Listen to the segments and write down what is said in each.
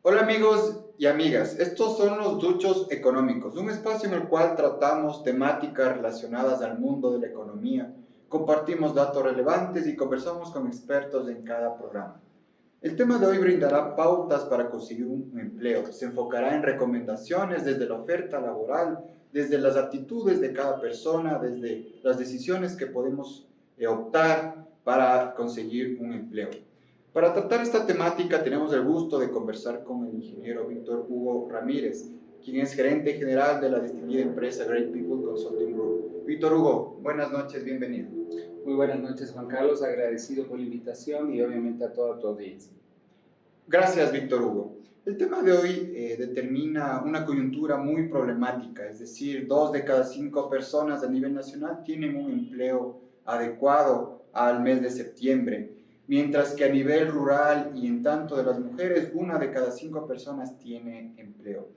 Hola amigos y amigas, estos son los Duchos Económicos, un espacio en el cual tratamos temáticas relacionadas al mundo de la economía, compartimos datos relevantes y conversamos con expertos en cada programa. El tema de hoy brindará pautas para conseguir un empleo, se enfocará en recomendaciones desde la oferta laboral, desde las actitudes de cada persona, desde las decisiones que podemos optar para conseguir un empleo. Para tratar esta temática tenemos el gusto de conversar con el ingeniero Víctor Hugo Ramírez, quien es gerente general de la distinguida empresa Great People Consulting Group. Víctor Hugo, buenas noches, bienvenido. Muy buenas noches, Juan Carlos, agradecido por la invitación y obviamente a toda tu audiencia. Gracias, Víctor Hugo. El tema de hoy determina una coyuntura muy problemática, es decir, 2 de cada 5 personas a nivel nacional tienen un empleo adecuado al mes de septiembre, mientras que a nivel rural y en tanto de las mujeres, 1 de cada 5 personas tiene empleo.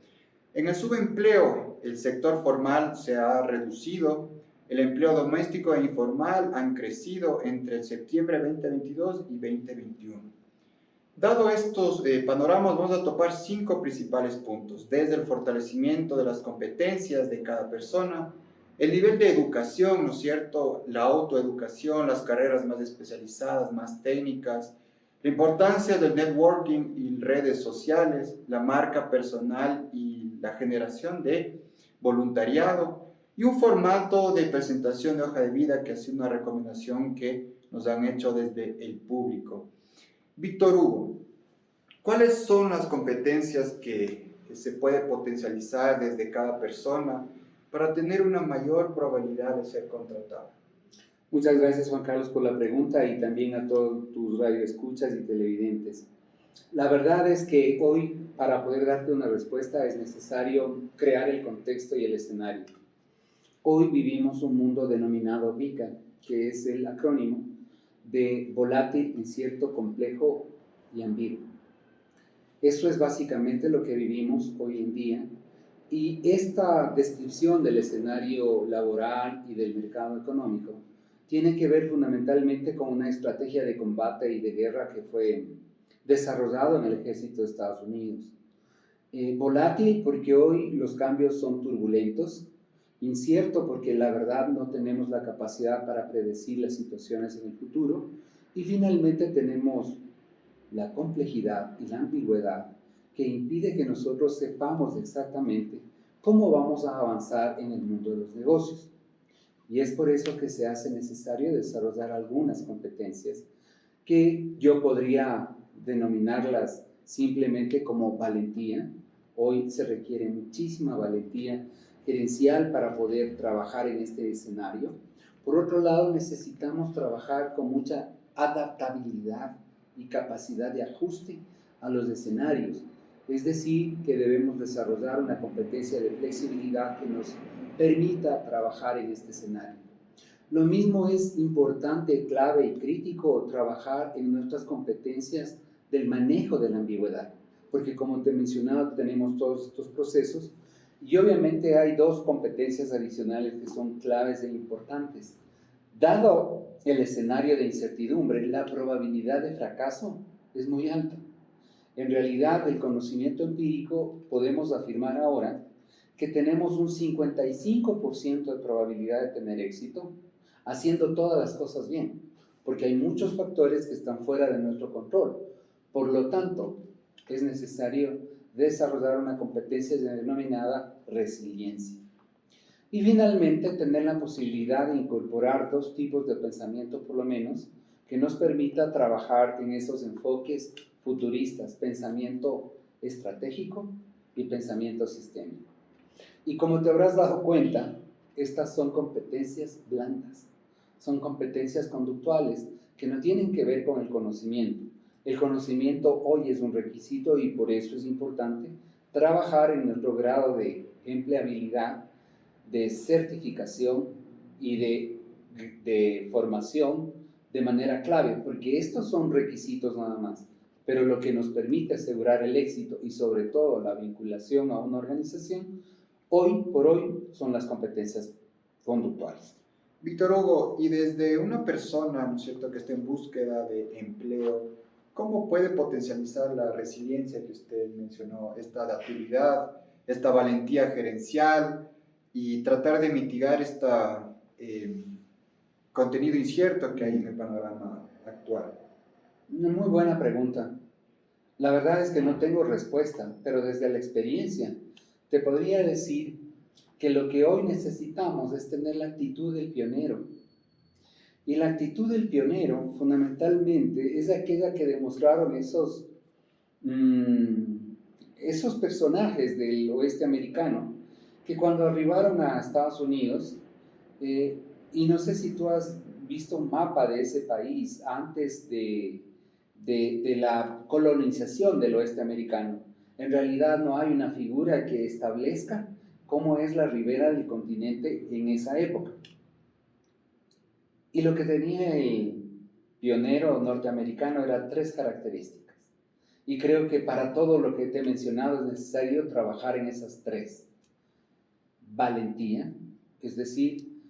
En el subempleo, el sector formal se ha reducido, el empleo doméstico e informal han crecido entre el septiembre 2022 y 2021. Dado estos panoramas, vamos a topar 5 principales puntos, desde el fortalecimiento de las competencias de cada persona, el nivel de educación, ¿no es cierto?, la autoeducación, las carreras más especializadas, más técnicas, la importancia del networking y redes sociales, la marca personal y la generación de voluntariado, y un formato de presentación de hoja de vida que ha sido una recomendación que nos han hecho desde el público. Víctor Hugo, ¿cuáles son las competencias que se puede potencializar desde cada persona para tener una mayor probabilidad de ser contratado? Muchas gracias, Juan Carlos, por la pregunta y también a todos tus radioescuchas y televidentes. La verdad es que hoy, para poder darte una respuesta, es necesario crear el contexto y el escenario. Hoy vivimos un mundo denominado VICA, que es el acrónimo de volátil, incierto, complejo y ambiguo. Eso es básicamente lo que vivimos hoy en día. Y esta descripción del escenario laboral y del mercado económico tiene que ver fundamentalmente con una estrategia de combate y de guerra que fue desarrollado en el ejército de Estados Unidos. Volátil porque hoy los cambios son turbulentos, incierto porque la verdad no tenemos la capacidad para predecir las situaciones en el futuro, y finalmente tenemos la complejidad y la ambigüedad que impide que nosotros sepamos exactamente cómo vamos a avanzar en el mundo de los negocios. Y es por eso que se hace necesario desarrollar algunas competencias que yo podría denominarlas simplemente como valentía. Hoy se requiere muchísima valentía gerencial para poder trabajar en este escenario. Por otro lado, necesitamos trabajar con mucha adaptabilidad y capacidad de ajuste a los escenarios. Es decir, que debemos desarrollar una competencia de flexibilidad que nos permita trabajar en este escenario. Lo mismo es importante, clave y crítico trabajar en nuestras competencias del manejo de la ambigüedad, porque como te he mencionado, tenemos todos estos procesos y obviamente hay 2 competencias adicionales que son claves e importantes. Dado el escenario de incertidumbre, la probabilidad de fracaso es muy alta. En realidad, del conocimiento empírico podemos afirmar ahora que tenemos un 55% de probabilidad de tener éxito haciendo todas las cosas bien, porque hay muchos factores que están fuera de nuestro control. Por lo tanto, es necesario desarrollar una competencia denominada resiliencia. Y finalmente, tener la posibilidad de incorporar 2 tipos de pensamiento, por lo menos, que nos permita trabajar en esos enfoques futuristas, pensamiento estratégico y pensamiento sistémico. Y como te habrás dado cuenta, estas son competencias blandas, son competencias conductuales que no tienen que ver con el conocimiento. El conocimiento hoy es un requisito y por eso es importante trabajar en nuestro grado de empleabilidad, de certificación y de formación de manera clave, porque estos son requisitos nada más, pero lo que nos permite asegurar el éxito y sobre todo la vinculación a una organización, hoy por hoy son las competencias conductuales. Víctor Hugo, y desde una persona, ¿no es cierto?, que esté en búsqueda de empleo, ¿Cómo puede potencializar la resiliencia que usted mencionó, esta adaptabilidad, esta valentía gerencial y tratar de mitigar este contenido incierto que hay en el panorama actual? Una muy buena pregunta. La verdad es que no tengo respuesta, pero desde la experiencia te podría decir que lo que hoy necesitamos es tener la actitud del pionero. Y la actitud del pionero, fundamentalmente, es aquella que demostraron esos personajes del oeste americano, que cuando arribaron a Estados Unidos, y no sé si tú has visto un mapa de ese país antes de la colonización del oeste americano, en realidad no hay una figura que establezca cómo es la ribera del continente en esa época. Y lo que tenía el pionero norteamericano eran tres características. Y creo que para todo lo que te he mencionado es necesario trabajar en esas tres. Valentía, es decir,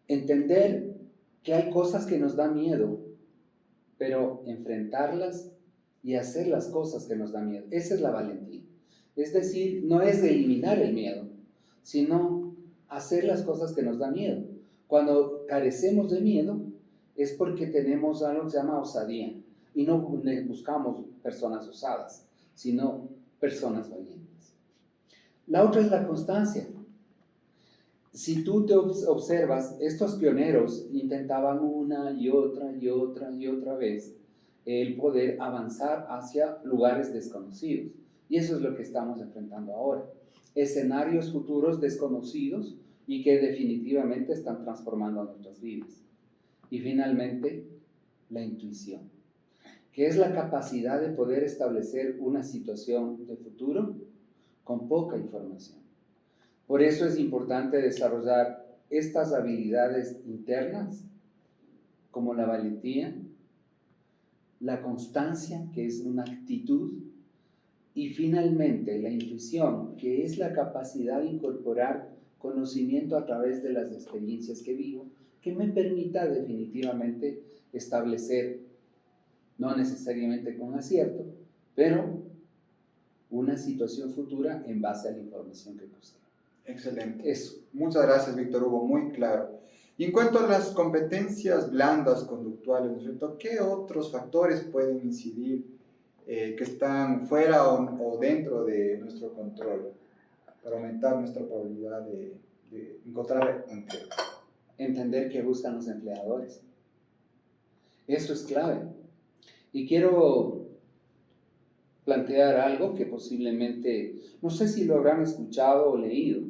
entender que hay cosas que nos dan miedo, pero enfrentarlas y hacer las cosas que nos dan miedo. Esa es la valentía. Es decir, no es de eliminar el miedo, sino hacer las cosas que nos dan miedo. Cuando carecemos de miedo es porque tenemos algo que se llama osadía y no buscamos personas osadas, sino personas valientes. La otra es la constancia. Si tú te observas, estos pioneros intentaban una y otra y otra y otra vez el poder avanzar hacia lugares desconocidos. Y eso es lo que estamos enfrentando ahora. Escenarios futuros desconocidos y que definitivamente están transformando nuestras vidas. Y finalmente, la intuición, que es la capacidad de poder establecer una situación de futuro con poca información. Por eso es importante desarrollar estas habilidades internas, como la valentía, la constancia, que es una actitud, y finalmente la intuición, que es la capacidad de incorporar conocimiento a través de las experiencias que vivo, que me permita definitivamente establecer, no necesariamente con acierto, pero una situación futura en base a la información que poseo. Excelente. Eso. Muchas gracias, Víctor Hugo, muy claro. Y en cuanto a las competencias blandas conductuales, ¿no es cierto? ¿Qué otros factores pueden incidir que están fuera o dentro de nuestro control para aumentar nuestra probabilidad de encontrar empleo? Entender qué buscan los empleadores. Eso es clave. Y quiero plantear algo que posiblemente, no sé si lo habrán escuchado o leído,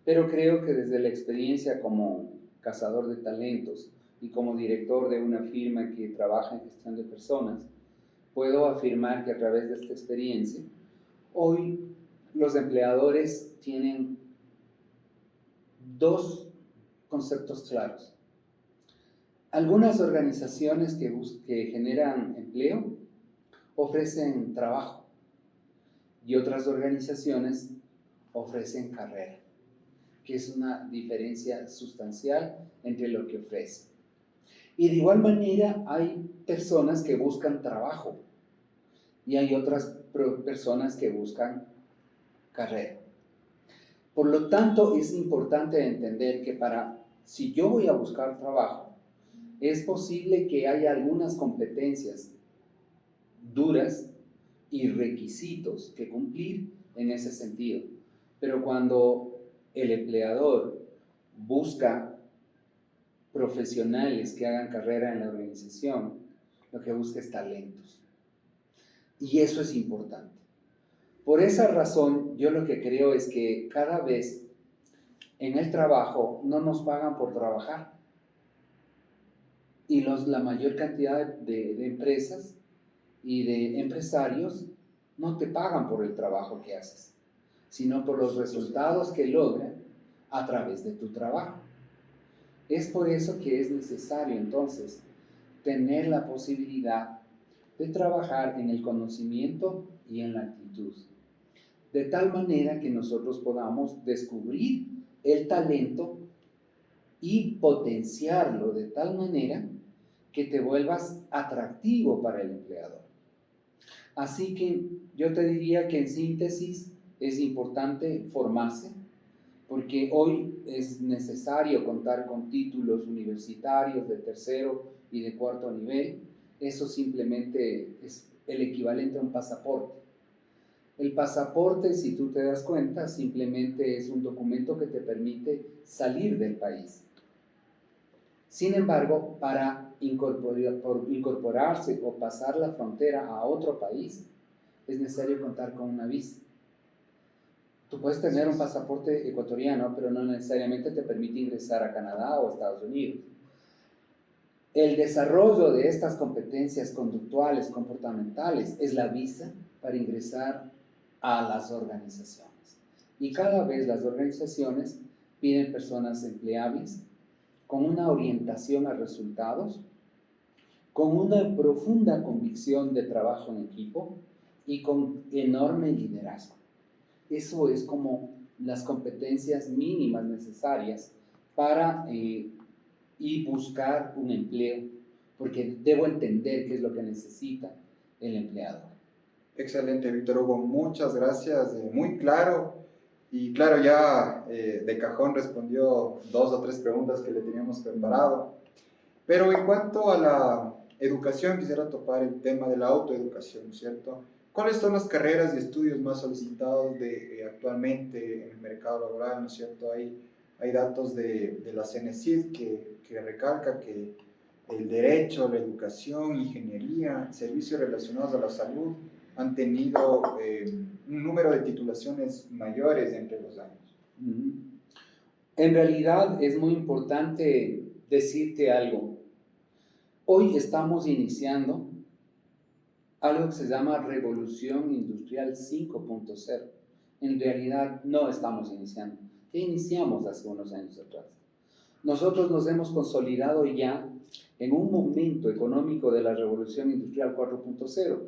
pero creo que desde la experiencia como cazador de talentos y como director de una firma que trabaja en gestión de personas, puedo afirmar que a través de esta experiencia, hoy los empleadores tienen dos conceptos claros. Algunas organizaciones que generan empleo ofrecen trabajo y otras organizaciones ofrecen carrera, que es una diferencia sustancial entre lo que ofrecen. Y de igual manera hay personas que buscan trabajo y hay otras personas que buscan carrera. Por lo tanto, es importante entender que si yo voy a buscar trabajo, es posible que haya algunas competencias duras y requisitos que cumplir en ese sentido. Pero cuando el empleador busca profesionales que hagan carrera en la organización, lo que busca es talentos. Y eso es importante. Por esa razón, yo lo que creo es que cada vez en el trabajo no nos pagan por trabajar. Y la mayor cantidad de empresas y de empresarios no te pagan por el trabajo que haces, sino por los resultados que logran a través de tu trabajo. Es por eso que es necesario entonces tener la posibilidad de trabajar en el conocimiento y en la actitud, de tal manera que nosotros podamos descubrir el talento y potenciarlo de tal manera que te vuelvas atractivo para el empleador. Así que yo te diría que en síntesis es importante formarse, porque hoy es necesario contar con títulos universitarios de tercero y de cuarto nivel. Eso simplemente es el equivalente a un pasaporte. El pasaporte, si tú te das cuenta, simplemente es un documento que te permite salir del país. Sin embargo, para incorporarse o pasar la frontera a otro país, es necesario contar con una visa. Tú puedes tener un pasaporte ecuatoriano, pero no necesariamente te permite ingresar a Canadá o a Estados Unidos. El desarrollo de estas competencias conductuales, comportamentales, es la visa para ingresar a las organizaciones. Y cada vez las organizaciones piden personas empleables, con una orientación a resultados, con una profunda convicción de trabajo en equipo y con enorme liderazgo. Eso es como las competencias mínimas necesarias para y buscar un empleo, porque debo entender qué es lo que necesita el empleador. Excelente, Víctor Hugo, muchas gracias, muy claro. Y claro, ya de cajón respondió 2 o 3 preguntas que le teníamos preparado. Pero en cuanto a la educación, quisiera topar el tema de la autoeducación, ¿cierto? ¿Cuáles son las carreras y estudios más solicitados actualmente en el mercado laboral, ¿no es cierto? Hay datos de la CENESID que recalca que el derecho, la educación, ingeniería, servicios relacionados a la salud han tenido un número de titulaciones mayores entre los años. En realidad es muy importante decirte algo. Hoy estamos iniciando algo que se llama Revolución Industrial 5.0. En realidad no estamos iniciando. ¿Qué iniciamos hace unos años atrás? Nosotros nos hemos consolidado ya en un momento económico de la Revolución Industrial 4.0.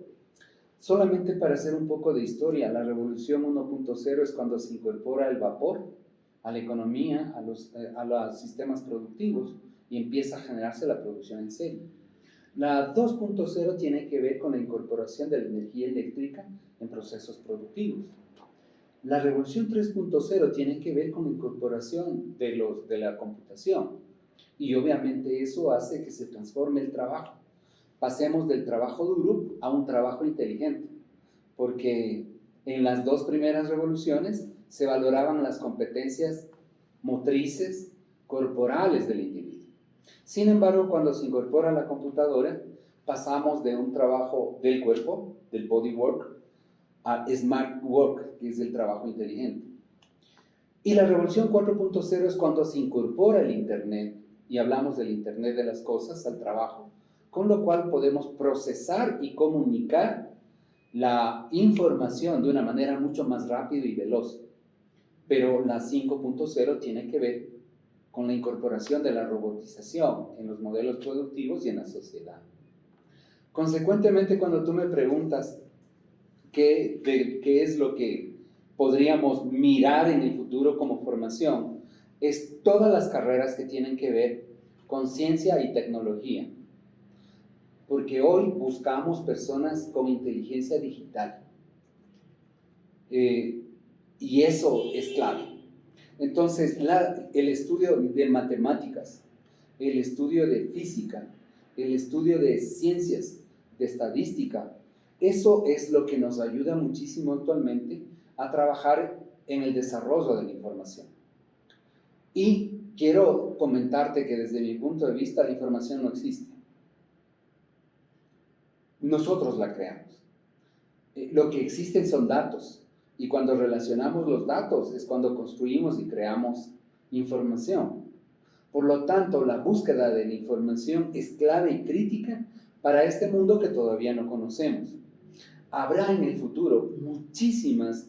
Solamente para hacer un poco de historia, la Revolución 1.0 es cuando se incorpora el vapor a la economía, a los sistemas productivos y empieza a generarse la producción en serie. La 2.0 tiene que ver con la incorporación de la energía eléctrica en procesos productivos. La revolución 3.0 tiene que ver con la incorporación de la computación y obviamente eso hace que se transforme el trabajo. Pasemos del trabajo duro a un trabajo inteligente, porque en las 2 primeras revoluciones se valoraban las competencias motrices, corporales del individuo. Sin embargo, cuando se incorpora la computadora, pasamos de un trabajo del cuerpo, del body work, a smart work, que es el trabajo inteligente. Y la revolución 4.0 es cuando se incorpora el Internet, y hablamos del Internet de las cosas, al trabajo, con lo cual podemos procesar y comunicar la información de una manera mucho más rápida y veloz. Pero la 5.0 tiene que ver con la incorporación de la robotización en los modelos productivos y en la sociedad. Consecuentemente, cuando tú me preguntas qué es lo que podríamos mirar en el futuro como formación, es todas las carreras que tienen que ver con ciencia y tecnología. Porque hoy buscamos personas con inteligencia digital. Y eso es clave. Entonces, el estudio de matemáticas, el estudio de física, el estudio de ciencias, de estadística, eso es lo que nos ayuda muchísimo actualmente a trabajar en el desarrollo de la información. Y quiero comentarte que desde mi punto de vista la información no existe. Nosotros la creamos. Lo que existen son datos. Y cuando relacionamos los datos es cuando construimos y creamos información. Por lo tanto, la búsqueda de la información es clave y crítica para este mundo que todavía no conocemos. Habrá en el futuro muchísimos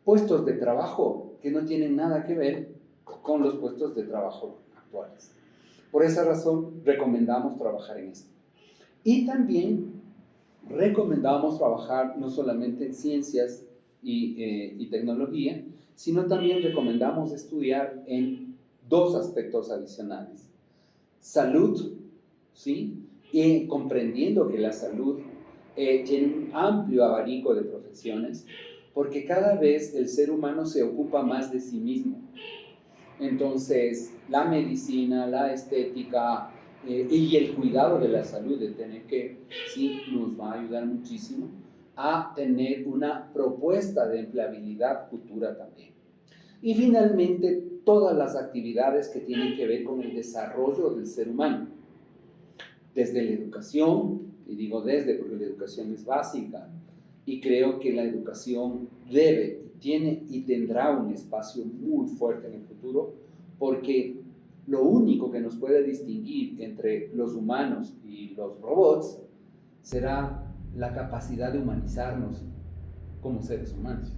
puestos de trabajo que no tienen nada que ver con los puestos de trabajo actuales. Por esa razón, recomendamos trabajar en esto. Y también recomendamos trabajar no solamente en ciencias y tecnología, sino también recomendamos estudiar en 2 aspectos adicionales. Salud, ¿sí? Y comprendiendo que la salud tiene un amplio abanico de profesiones, porque cada vez el ser humano se ocupa más de sí mismo. Entonces, la medicina, la estética y el cuidado de la salud de TNK sí nos va a ayudar muchísimo a tener una propuesta de empleabilidad futura también. Y finalmente, todas las actividades que tienen que ver con el desarrollo del ser humano, desde la educación, y digo desde porque la educación es básica, y creo que la educación debe, tiene y tendrá un espacio muy fuerte en el futuro, porque lo único que nos puede distinguir entre los humanos y los robots será la capacidad de humanizarnos como seres humanos.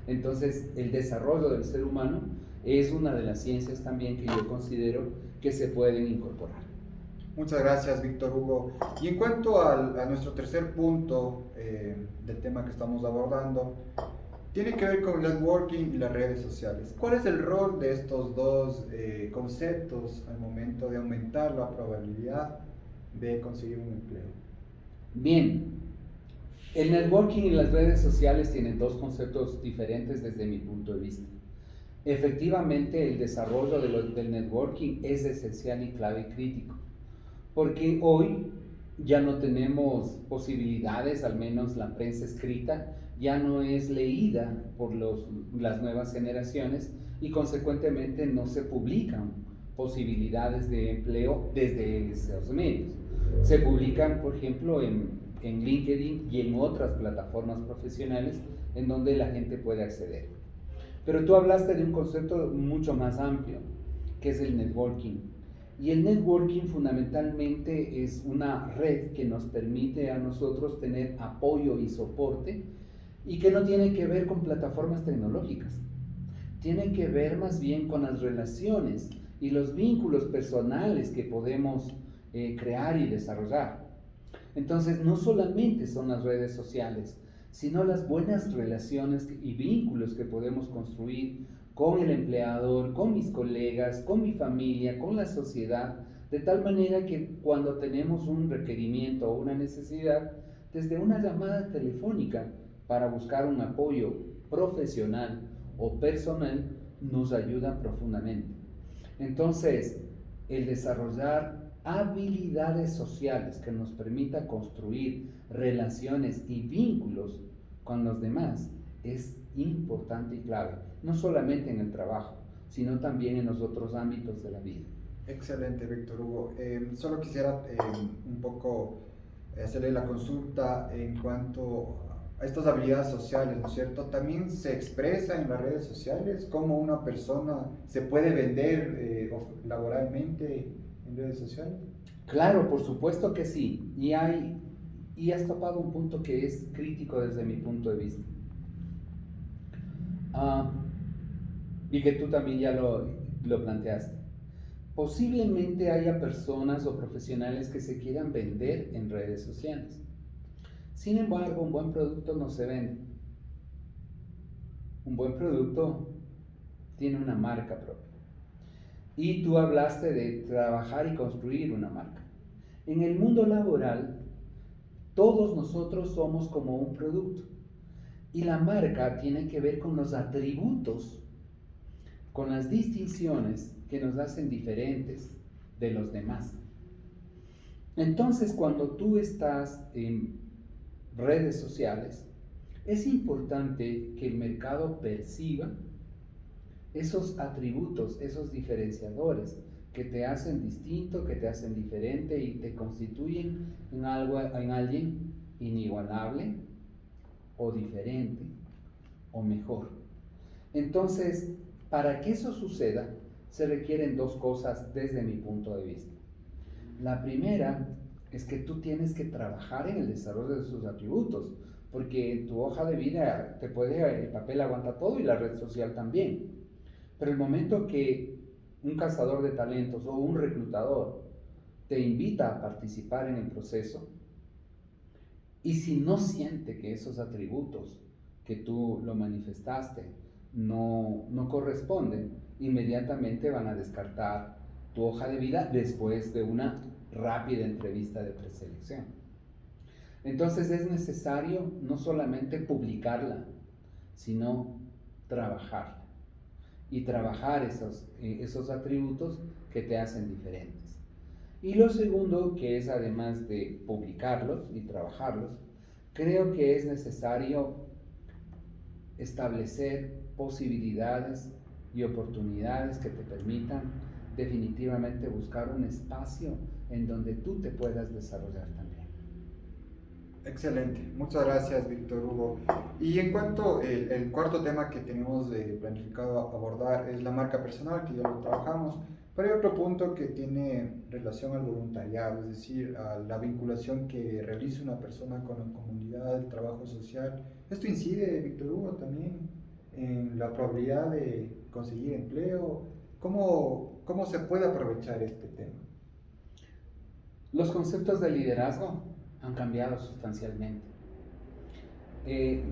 Entonces, el desarrollo del ser humano es una de las ciencias también que yo considero que se pueden incorporar. Muchas gracias, Víctor Hugo. Y en cuanto a nuestro tercer punto del tema que estamos abordando, tiene que ver con el networking y las redes sociales. ¿Cuál es el rol de estos dos conceptos al momento de aumentar la probabilidad de conseguir un empleo? Bien, el networking y las redes sociales tienen dos conceptos diferentes desde mi punto de vista. Efectivamente, el desarrollo del networking es esencial y clave y crítico, porque hoy ya no tenemos posibilidades, al menos la prensa escrita ya no es leída por las nuevas generaciones y consecuentemente no se publican posibilidades de empleo desde esos medios. Se publican, por ejemplo, en LinkedIn y en otras plataformas profesionales en donde la gente puede acceder. Pero tú hablaste de un concepto mucho más amplio, que es el networking. Y el networking fundamentalmente es una red que nos permite a nosotros tener apoyo y soporte y que no tiene que ver con plataformas tecnológicas. Tiene que ver más bien con las relaciones y los vínculos personales que podemos crear y desarrollar. Entonces, no solamente son las redes sociales, sino las buenas relaciones y vínculos que podemos construir con el empleador, con mis colegas, con mi familia, con la sociedad, de tal manera que cuando tenemos un requerimiento o una necesidad, desde una llamada telefónica para buscar un apoyo profesional o personal, nos ayuda profundamente. Entonces, el desarrollar habilidades sociales que nos permita construir relaciones y vínculos con los demás es importante y clave, no solamente en el trabajo, sino también en los otros ámbitos de la vida. Excelente, Víctor Hugo. Solo quisiera un poco hacerle la consulta en cuanto a estas habilidades sociales, ¿no es cierto? También se expresa en las redes sociales cómo una persona se puede vender laboralmente en redes sociales. Claro, por supuesto que sí, y has topado un punto que es crítico desde mi punto de vista. Y que tú también ya lo planteaste. Posiblemente haya personas o profesionales que se quieran vender en redes sociales. Sin embargo, un buen producto no se vende. Un buen producto tiene una marca propia. Y tú hablaste de trabajar y construir una marca. En el mundo laboral, todos nosotros somos como un producto. Y la marca tiene que ver con los atributos, con las distinciones que nos hacen diferentes de los demás. Entonces, cuando tú estás en redes sociales, es importante que el mercado perciba esos atributos, esos diferenciadores que te hacen distinto, que te hacen diferente y te constituyen en alguien inigualable o diferente o mejor. Entonces, para que eso suceda, se requieren dos cosas desde mi punto de vista. La primera es que tú tienes que trabajar en el desarrollo de sus atributos, porque en tu hoja de vida el papel aguanta todo y la red social también. Pero el momento que un cazador de talentos o un reclutador te invita a participar en el proceso, y si no siente que esos atributos que tú lo manifestaste no corresponden, inmediatamente van a descartar tu hoja de vida después de una rápida entrevista de preselección. Entonces es necesario no solamente publicarla, sino trabajarla y trabajar esos atributos que te hacen diferentes. Y lo segundo, que es además de publicarlos y trabajarlos, creo que es necesario establecer posibilidades y oportunidades que te permitan definitivamente buscar un espacio en donde tú te puedas desarrollar también. Excelente, muchas gracias Víctor Hugo. Y en cuanto el cuarto tema que tenemos planificado abordar es la marca personal, que ya lo trabajamos, pero hay otro punto que tiene relación al voluntariado, es decir, a la vinculación que realiza una persona con la comunidad, el trabajo social. Esto incide, Víctor Hugo, también en la probabilidad de conseguir empleo. ¿Cómo se puede aprovechar este tema? Los conceptos de liderazgo han cambiado sustancialmente.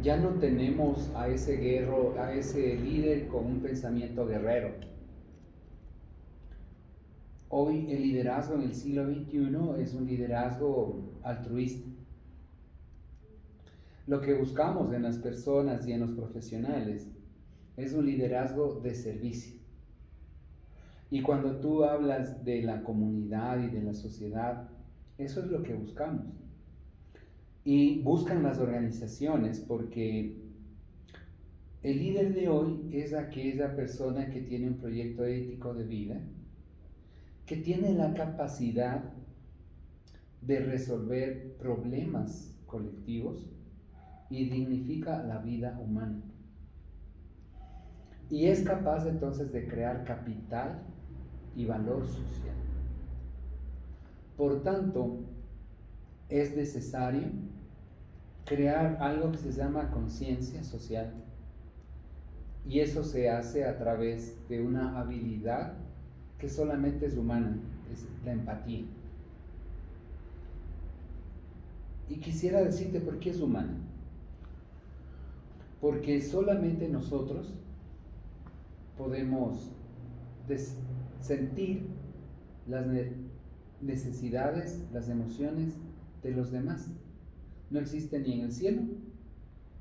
Ya no tenemos a ese líder con un pensamiento guerrero. Hoy el liderazgo en el siglo XXI es un liderazgo altruista. Lo que buscamos en las personas y en los profesionales es un liderazgo de servicio. Y cuando tú hablas de la comunidad y de la sociedad, eso es lo que buscamos. Y buscan las organizaciones porque el líder de hoy es aquella persona que tiene un proyecto ético de vida, que tiene la capacidad de resolver problemas colectivos y dignifica la vida humana. Y es capaz entonces de crear capital y valor social. Por tanto, es necesario crear algo que se llama conciencia social, y eso se hace a través de una habilidad que solamente es humana, es la empatía. Y quisiera decirte por qué es humana. Porque solamente nosotros podemos sentir las necesidades, las emociones de los demás. No existe ni en el cielo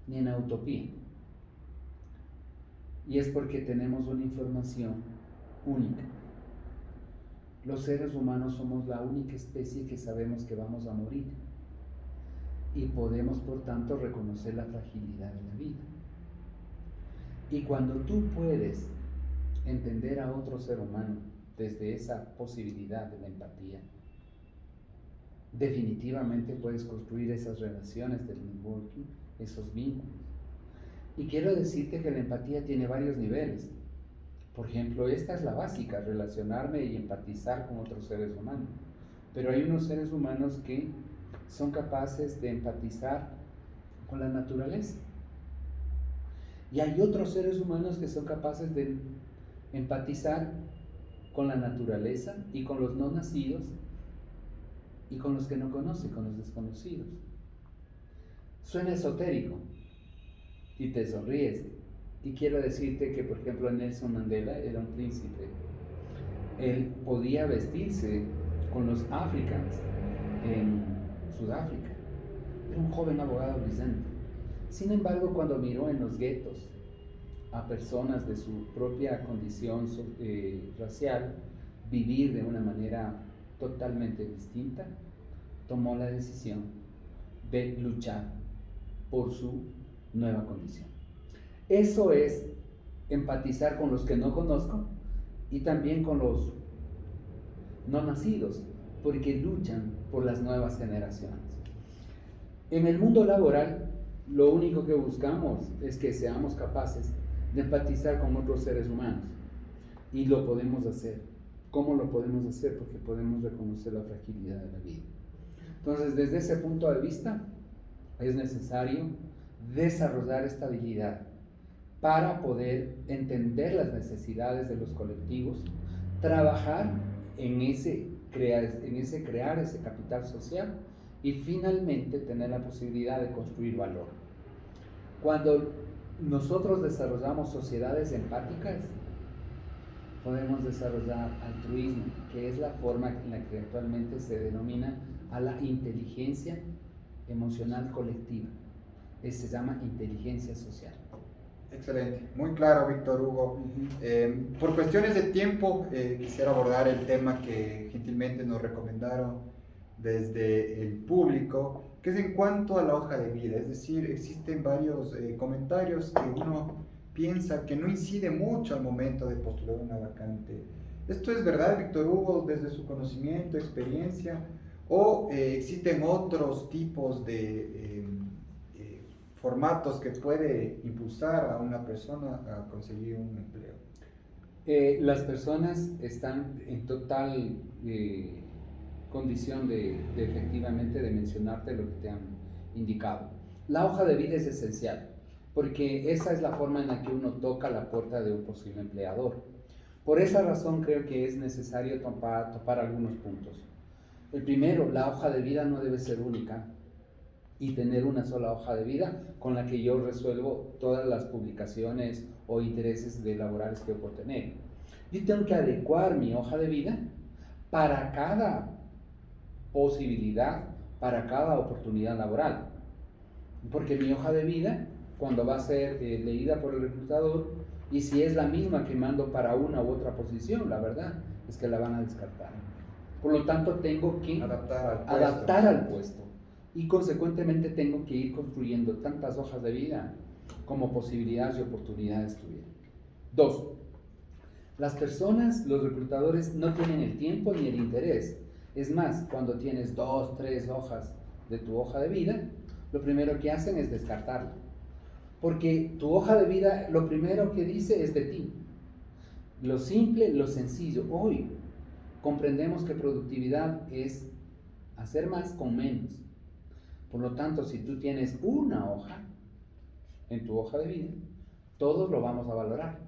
ni en la utopía. Y es porque tenemos una información única. Los seres humanos somos la única especie que sabemos que vamos a morir. Y podemos, por tanto, reconocer la fragilidad de la vida. Y cuando tú puedes entender a otro ser humano desde esa posibilidad de la empatía, definitivamente puedes construir esas relaciones del networking, esos vínculos. Y quiero decirte que la empatía tiene varios niveles. Por ejemplo, esta es la básica, relacionarme y empatizar con otros seres humanos. Pero hay unos seres humanos que son capaces de empatizar con la naturaleza. Y hay otros seres humanos que son capaces de empatizar con la naturaleza y con los no nacidos y con los que no conocen, con los desconocidos. Suena esotérico y te sonríes. Y quiero decirte que, por ejemplo, Nelson Mandela era un príncipe. Él podía vestirse con los africanos en Sudáfrica. Era un joven abogado brillante. Sin embargo, cuando miró en los guetos a personas de su propia condición racial vivir de una manera totalmente distinta, tomó la decisión de luchar por su nueva condición. Eso es empatizar con los que no conozco y también con los no nacidos, porque luchan por las nuevas generaciones. En el mundo laboral, lo único que buscamos es que seamos capaces de empatizar con otros seres humanos, y lo podemos hacer. ¿Cómo lo podemos hacer? Porque podemos reconocer la fragilidad de la vida. Entonces, desde ese punto de vista, es necesario desarrollar esta habilidad para poder entender las necesidades de los colectivos, trabajar en ese crear ese capital social y finalmente tener la posibilidad de construir valor. Cuando nosotros desarrollamos sociedades empáticas, podemos desarrollar altruismo, que es la forma en la que actualmente se denomina a la inteligencia emocional colectiva. Se llama inteligencia social. Excelente, muy claro, Víctor Hugo. Por cuestiones de tiempo, quisiera abordar el tema que gentilmente nos recomendaron desde el público, que es en cuanto a la hoja de vida. Es decir, existen varios comentarios que uno piensa que no incide mucho al momento de postular una vacante. ¿Esto es verdad, Víctor Hugo, desde su conocimiento, experiencia? ¿O existen otros tipos de formatos que puede impulsar a una persona a conseguir un empleo? Las personas están en total condición de efectivamente de mencionarte lo que te han indicado. La hoja de vida es esencial, porque esa es la forma en la que uno toca la puerta de un posible empleador. Por esa razón creo que es necesario topar algunos puntos. El primero, la hoja de vida no debe ser única y tener una sola hoja de vida con la que yo resuelvo todas las publicaciones o intereses laborales que yo puedo tener. Yo tengo que adecuar mi hoja de vida para cada posibilidad, para cada oportunidad laboral. Porque mi hoja de vida, cuando va a ser leída por el reclutador, y si es la misma que mando para una u otra posición, la verdad es que la van a descartar. Por lo tanto, tengo que adaptar al puesto. Y consecuentemente tengo que ir construyendo tantas hojas de vida como posibilidades y oportunidades tuviera. 2. Las personas, los reclutadores, no tienen el tiempo ni el interés. Es más, cuando tienes 2, 3 hojas de tu hoja de vida, lo primero que hacen es descartarla. Porque tu hoja de vida, lo primero que dice es de ti. Lo simple, lo sencillo. Hoy comprendemos que productividad es hacer más con menos. Por lo tanto, si tú tienes una hoja en tu hoja de vida, todos lo vamos a valorar,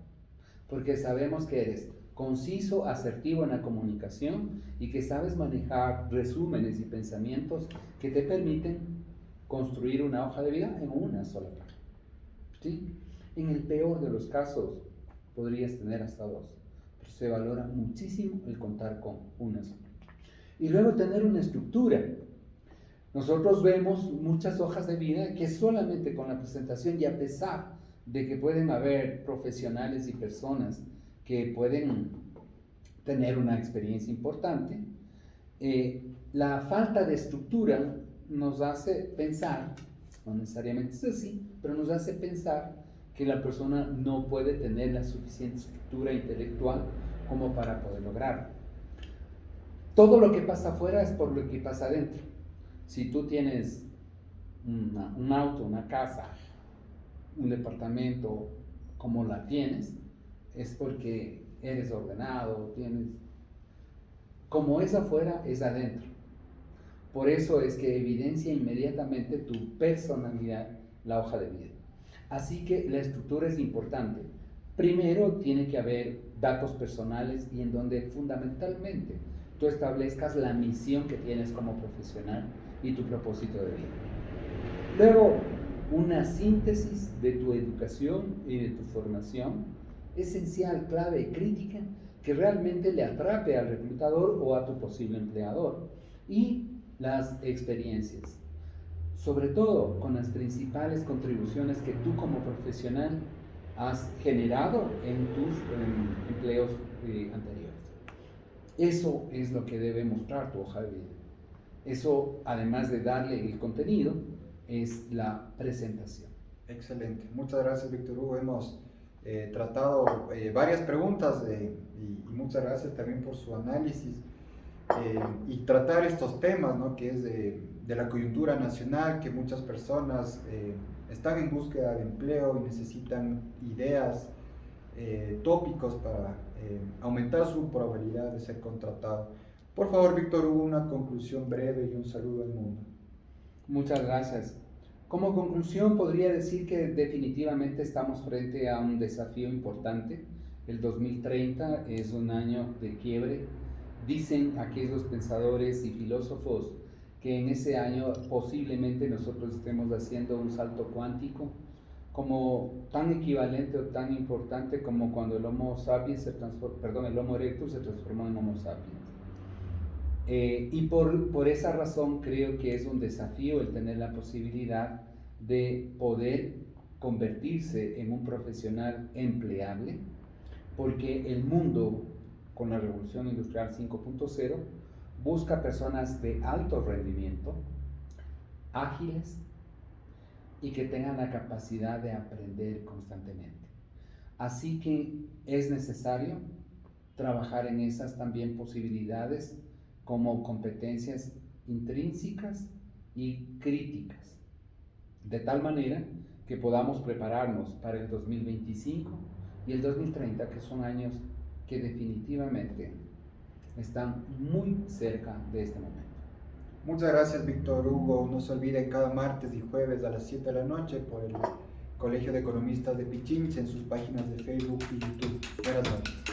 porque sabemos que eres conciso, asertivo en la comunicación y que sabes manejar resúmenes y pensamientos que te permiten construir una hoja de vida en una sola página. ¿Sí? En el peor de los casos podrías tener hasta 2, pero se valora muchísimo el contar con una sola. Y luego tener una estructura. Nosotros vemos muchas hojas de vida que solamente con la presentación, y a pesar de que pueden haber profesionales y personas que pueden tener una experiencia importante, la falta de estructura nos hace pensar, no necesariamente es así, pero nos hace pensar que la persona no puede tener la suficiente estructura intelectual como para poder lograrlo. Todo lo que pasa afuera es por lo que pasa adentro. Si tú tienes un auto, una casa, un departamento como la tienes, es porque eres ordenado, tienes... Como es afuera, es adentro. Por eso es que evidencia inmediatamente tu personalidad la hoja de vida. Así que la estructura es importante. Primero tiene que haber datos personales y en donde fundamentalmente tú establezcas la misión que tienes como profesional y tu propósito de vida. Luego, una síntesis de tu educación y de tu formación, esencial, clave, crítica, que realmente le atrape al reclutador o a tu posible empleador. Y las experiencias, sobre todo con las principales contribuciones que tú como profesional has generado en tus empleos anteriores. Eso es lo que debe mostrar tu hoja de vida. Eso, además de darle el contenido, es la presentación. Excelente. Muchas gracias, Víctor Hugo. Hemos tratado varias preguntas y muchas gracias también por su análisis y tratar estos temas, ¿no? Que es de la coyuntura nacional, que muchas personas están en búsqueda de empleo y necesitan ideas, tópicos para aumentar su probabilidad de ser contratado. Por favor, Víctor Hugo, una conclusión breve y un saludo al mundo. Muchas gracias. Como conclusión, podría decir que definitivamente estamos frente a un desafío importante. El 2030 es un año de quiebre. Dicen aquellos pensadores y filósofos que en ese año posiblemente nosotros estemos haciendo un salto cuántico, como tan equivalente o tan importante como cuando el Homo sapiens el Homo erectus se transformó en Homo sapiens. Y por esa razón creo que es un desafío el tener la posibilidad de poder convertirse en un profesional empleable, porque el mundo, con la Revolución Industrial 5.0, busca personas de alto rendimiento, ágiles y que tengan la capacidad de aprender constantemente. Así que es necesario trabajar en esas también posibilidades como competencias intrínsecas y críticas, de tal manera que podamos prepararnos para el 2025 y el 2030, que son años que definitivamente están muy cerca de este momento. Muchas gracias, Víctor Hugo. No se olviden, cada martes y jueves a las 7 de la noche por el Colegio de Economistas de Pichincha en sus páginas de Facebook y YouTube. Buenas noches.